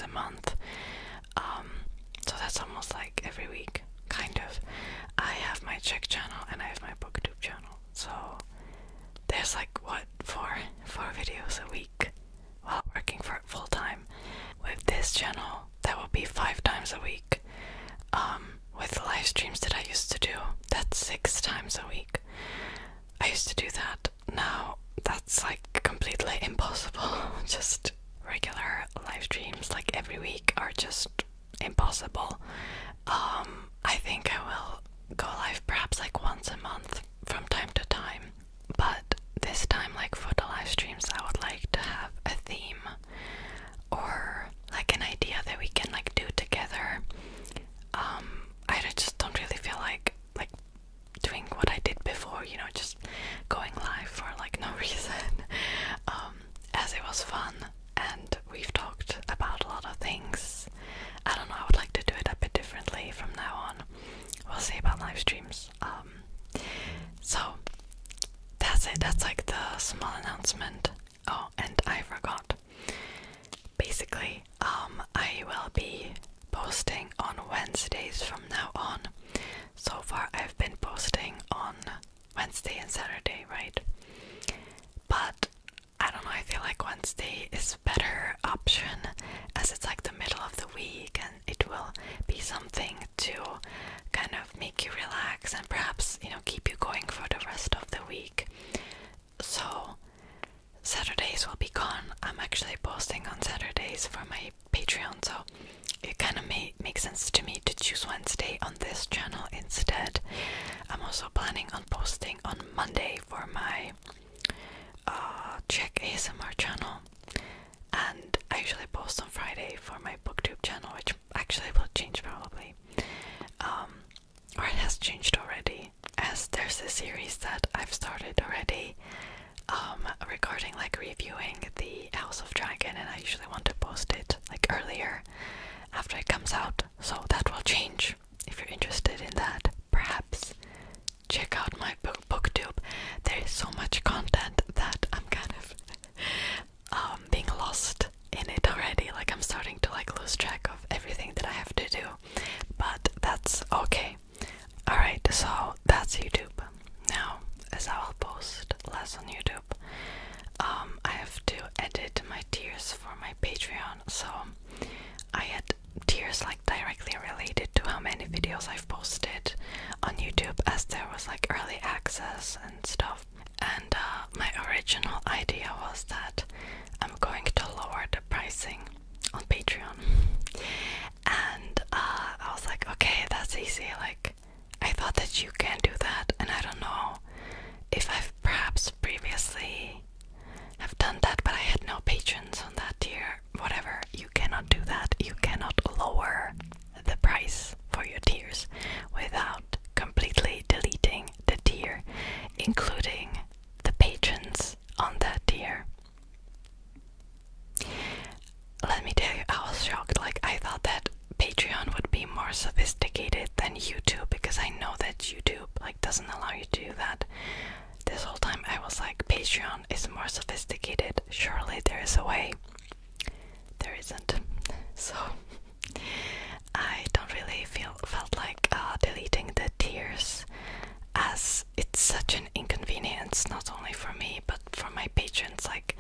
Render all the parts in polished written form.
a month. So that's almost like every week, kind of. I have my Czech channel and I have my booktube channel. So there's like, what, four videos a week while working for it full time. With this channel, that will be 5 times a week. With the live streams that I used to do, that's 6 times a week. I used to do that. Now that's like completely impossible. Just regular live streams like every week are just impossible. I think I will go live perhaps like once a month from time to time, but this time, like for the live streams, I would like to have a theme or like an idea that we can like do together. I just don't really feel like doing what I did before, you know, just going live for like no reason. As it was fun and we've talked about a lot of things. I don't know, I would like to do it a bit differently from now on. We'll see about live streams. So that's it. That's like the small announcement. Oh, and I forgot. Basically, I will be posting on Wednesdays from now on. So far I've been posting on Wednesday and Saturday, right? But I don't know, I feel like Wednesday is a better option as it's like the middle of the week and it will be something to kind of make you relax and perhaps, you know, keep you going for the rest of the week. So Saturdays will be gone. I'm actually posting on Saturdays for my Patreon, so it kind of makes sense to me to choose Wednesday on this channel instead. I'm also planning on posting on Monday for my Czech ASMR channel, and I usually post on Friday for my booktube channel, which actually will change probably, or it has changed already, as there's a series that I've started already regarding like reviewing the House of Dragon, and I usually want to post it like earlier after it comes out, so that will change. If you're interested in that, perhaps check out my booktube. There is so much content that I'm kind of being lost in it already. Like I'm starting to like lose track of everything that I have to do, but that's okay. Alright, so that's YouTube. Now, as I will post less on YouTube, I have to edit my tiers for my Patreon, so I had tiers like directly related to how many videos I've posted on YouTube, as there was like early access and stuff. And my original idea was that I'm going to lower the pricing on Patreon. And I was like, okay, that's easy. Like, I thought that you can do that, and I don't know if I've perhaps previously have done that, but I had no patrons on that tier. Whatever, you cannot do that. You cannot lower the price for your tiers without completely deleting the tier, including the patrons on that tier. Let me tell you, I was shocked. Like, I thought that Patreon would be more sophisticated than YouTube, because I know that YouTube like doesn't allow you to do that. This whole time I was like, Patreon is more sophisticated, surely there is a way. There isn't. So I don't really felt like deleting the tiers, as it's such an inconvenience, not only for me but for my patrons. Like,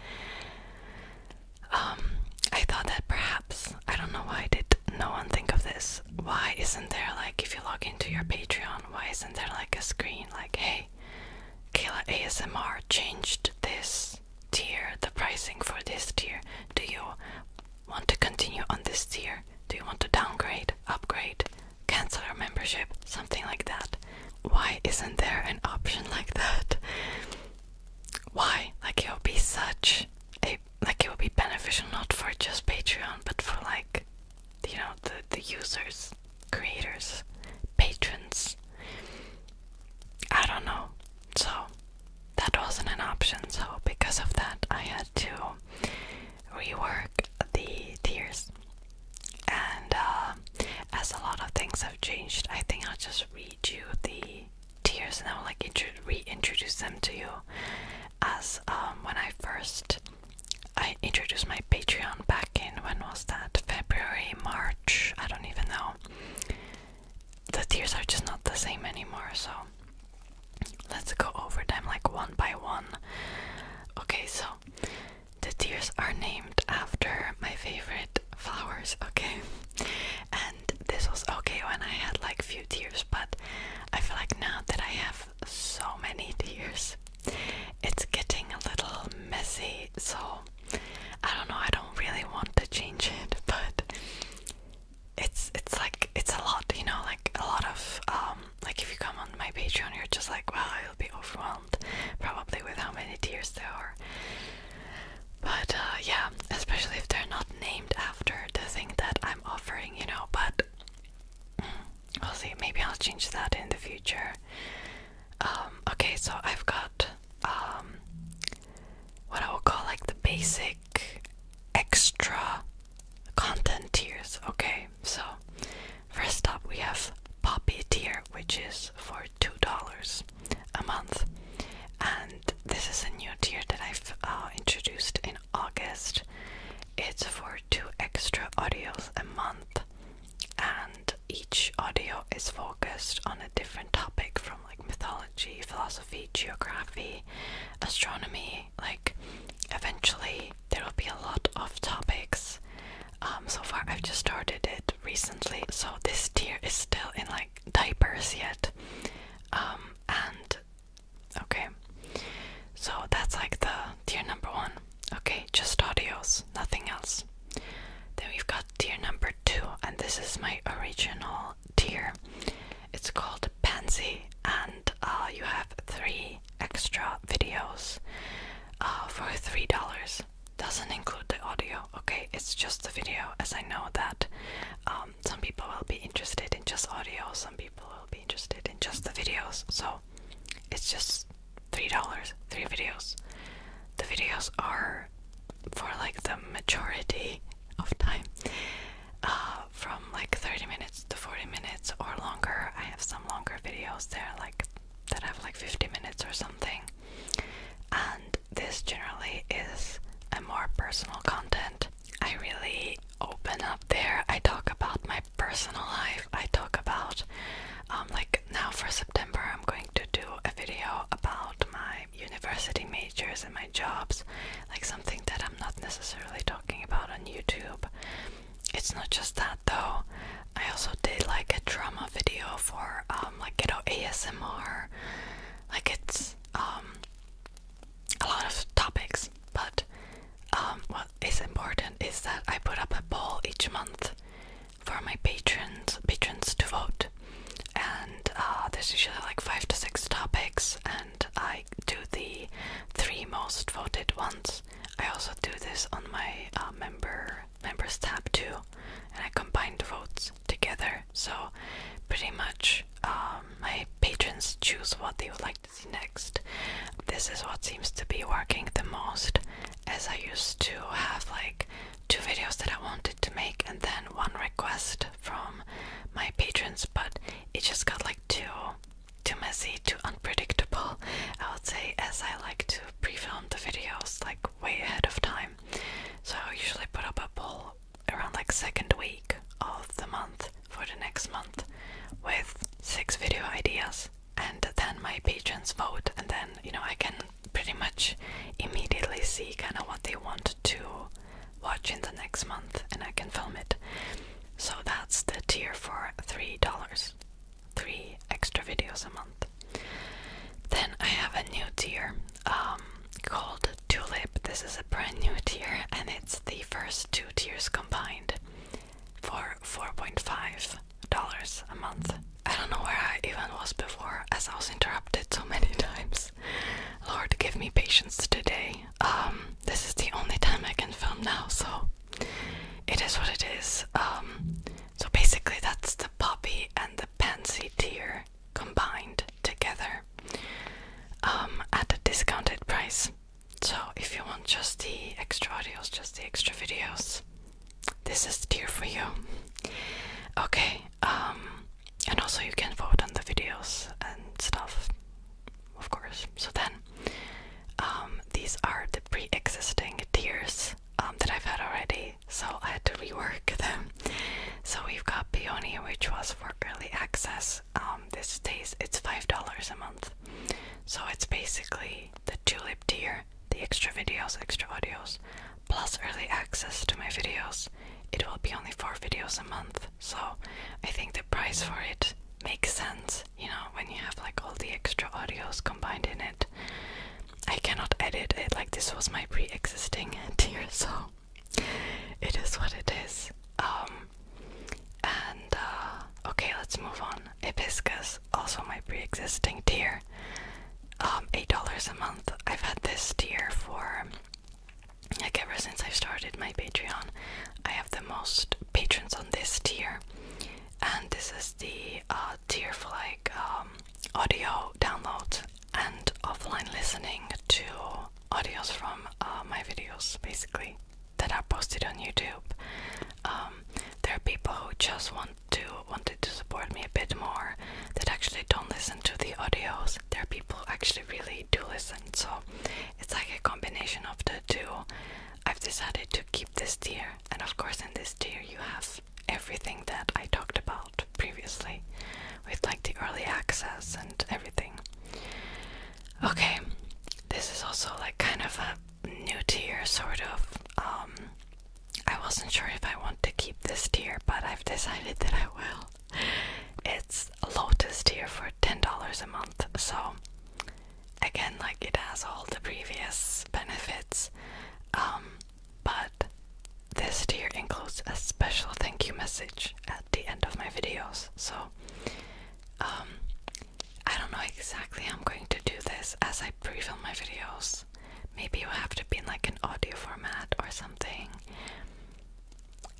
I thought that perhaps, I don't know, why did no one think of this? Why isn't there, like, if you log into your Patreon, why isn't there like a screen like, hey, Kayla ASMR changed this tier, the pricing for this tier. Do you want to continue on this tier? Do you want to downgrade, upgrade, cancel your membership, something like that? Why isn't there an option like that? Why? Like, it would be such a, like, it would be beneficial not for just Patreon, but for like, you know, the users, creators, patrons. I don't know. So that wasn't an option, so because of that I had to rework the tiers. And as a lot of things have changed, I think I'll just read you the tiers and I'll like reintroduce them to you, as when I introduced my Patreon back in, when was that? February I don't even know. The tiers are just not the same anymore, so let's go over them like one by one. Okay, so the tiers are named after my favorite flowers, okay? And this was okay when I had like few tiers, but I feel like now that I have so many tiers, it's getting a little messy, so I don't know, I don't really want to change it, but it's like, it's a lot, you know, like a lot of, like if you come on my Patreon, you're just like, wow, you'll be overwhelmed, probably with how many tiers there are. But yeah, especially if they're not named after the thing that I'm offering, you know, but we'll see, maybe I'll change that in the future. Okay, so I've got what I would call like the basic extra content tiers. Okay, so first up we have Poppy tier, which is for $2 a month, and this is a new tier that I've introduced in August. It's for 2 extra audios a month, and each audio is focused on a different topic, from like mythology, philosophy, geography, astronomy. Like eventually there will be a lot of topics. So far I've just started it recently, so this tier is still in like diapers yet. And okay, so that's like the tier number 1. Okay, just audios, nothing else. Then we've got tier number 2, and this is my original tier. It's called Pansy, and you have 3 extra videos for $3. Doesn't include the audio, okay? It's just the video, as I know that some people will be interested in just audio, some people will be interested in just the videos, so it's just $3, 3 videos. The videos are for like the majority of time, from like 30 minutes to 40 minutes or longer. I have some longer videos there, like that have like 50 minutes or something, and this generally is a more personal content. I really open up there. I talk about my personal life. I talk about like now for September I'm going to do a video about my university majors and my jobs, like something that I'm not necessarily talking about on YouTube. It's not just that though. I also did like a drama video for like ghetto ASMR. Like it's a lot of topics, but what is important is that I put up a poll each month for my patrons to vote, and there's usually like 5 to 6 topics, and I do the 3 most voted ones. I also do this on my members tab too, and I combine the votes together, so pretty much my patrons choose what they would like to see next. This is what seems to be working the most, as I used to have like 2 videos that I wanted to make and then 1 request from my patrons, but it just got like too messy, too unpredictable, I would say, as I like to pre-film the videos like way ahead of time. So I usually put up a poll around like 2nd week of the month for the next month with 6 video ideas, and then my patrons vote, and then, you know, I can pretty much immediately see kind of what they want to watch in the next month, and I can film it. So that's the tier for $3, 3 extra videos a month. Then I have a new tier called Tulip. This is a brand new tier, and it's the first 2 tiers combined for $4.5 a month. I don't know where I even was before, as I was interrupted so many times. Lord, give me patience today. This is the only time I can film now, so it is what it is. So basically that's the Poppy and the Pansy tier combined together at a discounted price. So if you want just the extra audios, just the extra videos, this is the tier for you. Okay, and also you can vote on the videos and stuff, of course. So then, these are the pre-existing tiers that I've had already, so I had to rework them. So $8 a month. So I think the price for it makes sense, you know, when you have like all the extra audios combined in it. I cannot edit it, like this was my pre-existing tier, so it is what it is. Okay, let's move on. Hibiscus, also my pre-existing tier. $8 a month. I've had this tier for like ever since I started my Patreon. I have the most patrons on this tier, and this is the tier for like audio download and offline listening to audios from my videos, basically, that are posted on YouTube. There are people who just wanted to support me a bit more, that actually don't listen to the audios. There are people who actually really do listen, so it's like a combination of the two. I've decided to keep this tier, and of course in this tier you have everything that I talked about previously, with like the early access and everything. Okay, this is also like kind of a new tier, sort of. I wasn't sure if I want to keep this tier, but I've decided that I will. It's a Lotus tier for $10 a month, so again, like it has all the previous benefits, but this tier includes a special thank you message at the end of my videos. So I don't know exactly how I'm going to do this as I pre-film my videos. Maybe it will have to be in like an audio format or something.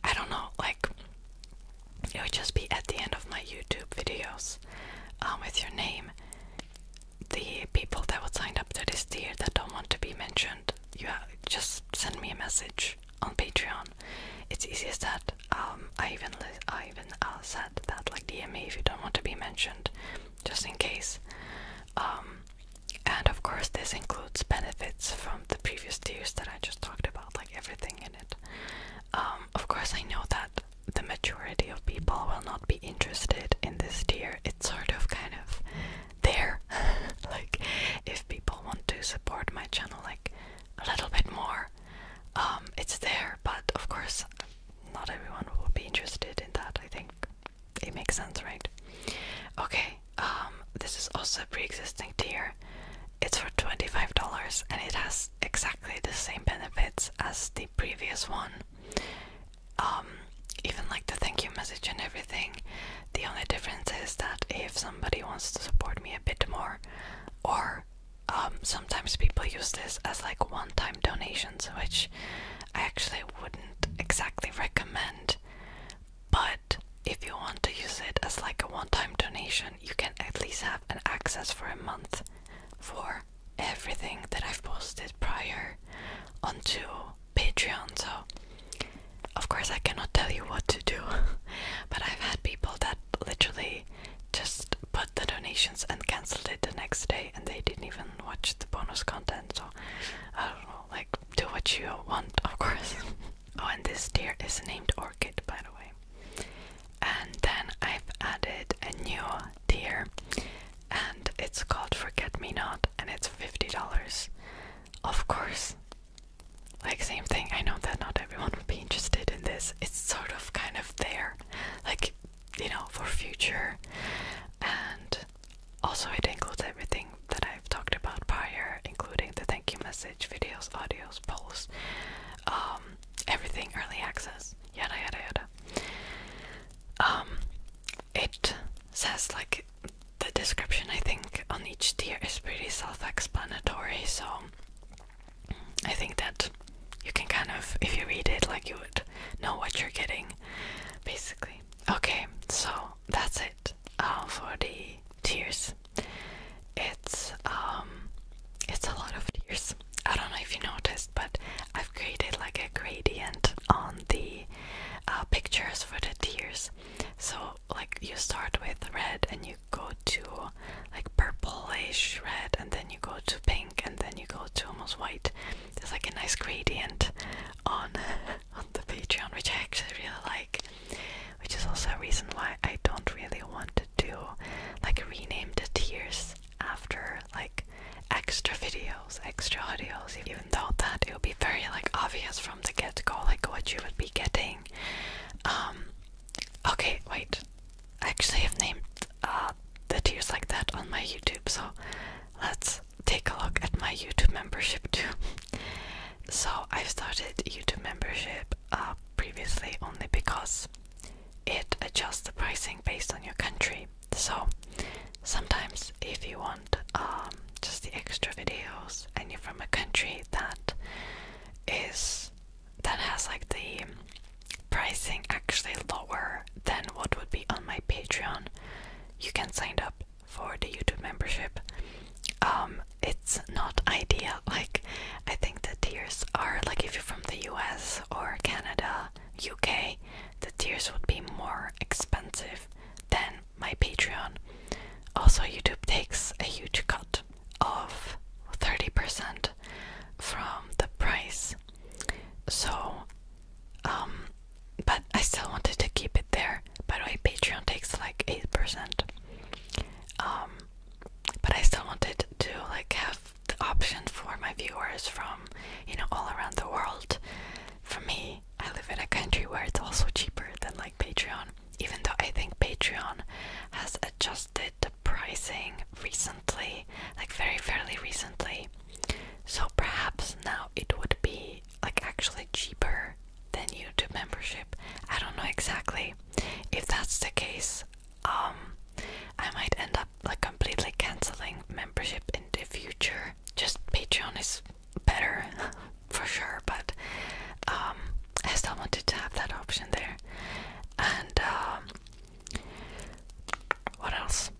I don't know, like it would just be at the end of my YouTube videos, with your name. The people that would sign up to this tier that don't want to be mentioned, you just send me a message on Patreon. It's easy as that. I even said that, like, DM me if you don't want to be mentioned, just in case. And of course this includes benefits from the previous tiers that I just talked about, like everything in it. Of course I know that the majority of people will not be interested in this tier. It's sort of kind of there. Like, if people want to support my channel like a little bit more, it's there, but of course not everyone will be interested in that. I think it makes sense, right? Okay, this is also a pre-existing tier. It's for $25 and it has exactly the same benefits as the previous one. Even like the thank you message and everything. The only difference is that if somebody wants to support me a bit more, or sometimes people use this as like one-time donations, which I actually wouldn't exactly recommend, but if you want to use it as like a one-time donation, you can at least have an access for a month for everything that I've posted prior onto Patreon. So of course I cannot tell you what to do, but I've had people that literally just put the donations and cancelled it the next day, and they didn't even watch the bonus content. So I don't know, like, do what you want, of course. Oh, and this tier is named Orchid, by the way. And then I've added a new tier, and it's called Forget Me Not, and it's $50. Of course, like, same thing, I know that not everyone would be interested in this. It's sort of kind of there, like, you know, for future. And also it includes everything that I've talked about prior, including the thank you message, videos, audios, polls, everything, early access, yada yada yada. It says, like, the description, I think, on each tier is pretty self-explanatory, so I think that you can kind of, if you read it, like, you would know what you're getting, basically. Okay, so that's it for the tiers. It's a lot of tiers. I don't know if you noticed, but I've created like a gradient on the pictures for the tiers. So like you start with red and you go to like purplish red, and then you go to pink, and then you go to almost white. There's like a nice gradient on the Patreon, which I actually really like, which is also a reason why I don't really want to do like rename the tiers after like extra videos, extra audios, even though that it would be very like obvious from the get-go like what you would be getting. YouTube. So let's take a look at my YouTube membership too. So I started YouTube membership previously only because it adjusts the pricing based on your country. So sometimes if you want just the extra videos and you're from a country that has like the pricing actually lower than what would be on my Patreon, you can sign up for the YouTube membership. It's not ideal. Like, I think the tiers are like, if you're from the US or Canada, UK, the tiers would be more expensive than my Patreon. Also, YouTube takes a huge cut of 30% from the price. So, but I still wanted to keep it there. By the way, Patreon takes like 8%. But I still wanted to like have the option for my viewers from, you know, all around the world. For me, I live in a country where it's also cheaper than like Patreon, even though I think Patreon has adjusted the pricing recently, like fairly recently. So perhaps now it would be like actually cheaper than YouTube membership. I don't know exactly. If that's the case, I might end up like completely canceling membership in the future. Just Patreon is better for sure, but I still wanted to have that option there. And what else?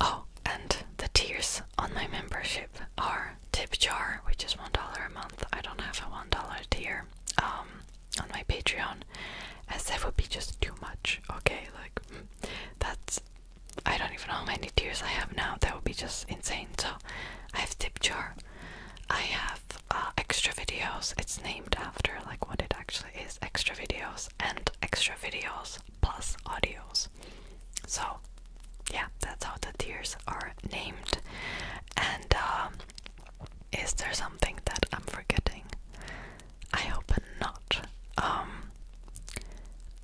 Oh, and the tiers on my membership are tip jar, which is $1 a month. I don't have a $1 tier on my Patreon, as that would be just too much. Okay, like that's, I don't even know how many tiers I have now. That would be just insane. So I have tip jar, I have extra videos. It's named after like what it actually is, extra videos, and extra videos plus audios. So yeah, that's how the tiers are named. And is there something that I'm forgetting? I hope not.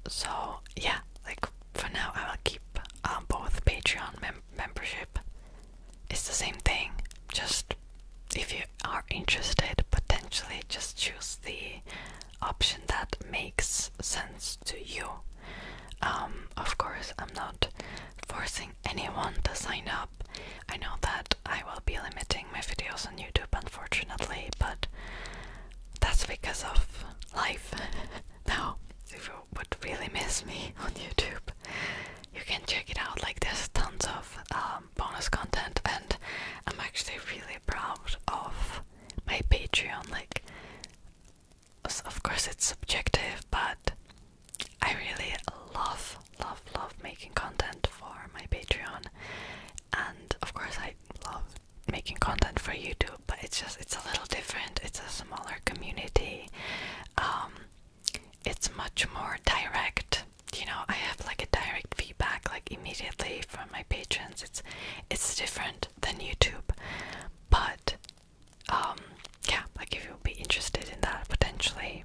So yeah, like for now I will keep both Patreon membership. It's the same thing, just if you are interested, potentially just choose the option that makes sense to you. Of course, I'm not forcing anyone to sign up. I know that I will be limiting my videos on YouTube, unfortunately, but that's because of life. Now, if you would really miss me on YouTube, you can check it out. Like, there's tons of bonus content, and I'm actually really proud of my Patreon. Like, of course it's subjective, but I really love making content for my Patreon. And of course I love making content for YouTube, but it's a little different. It's a smaller community. It's much more direct. You know, I have like a direct feedback like immediately from my patrons. It's different than YouTube. But yeah, like if you'll be interested in that, potentially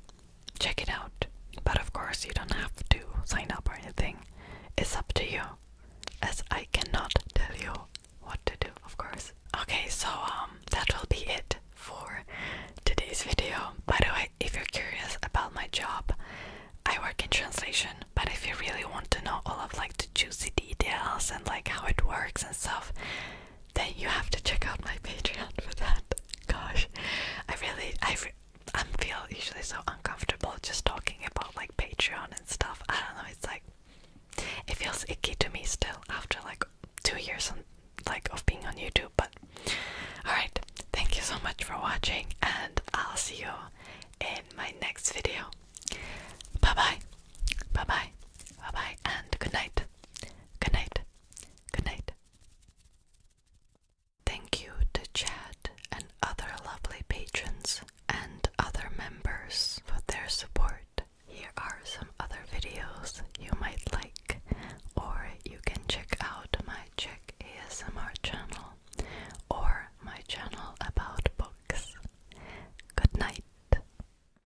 check it out. But of course you don't have to sign up or anything. It's up to you, as I cannot tell you what to do, of course. Okay, so that will be it for today's video. By the way, if you're curious about my job, I work in translation, but if you really want to know all of like the juicy details and like how it works and stuff, then you have to check out my Patreon for that. Gosh, I feel usually so uncomfortable just talking about like Patreon and stuff. I don't know, it's like, it feels icky to me still after like 2 years of being on YouTube. But alright, thank you so much for watching, and I'll see you in my next video. Bye bye, bye bye, bye bye, and good night, good night, good night. Thank you to Chad and other lovely patrons and other members for their support. Here are some other videos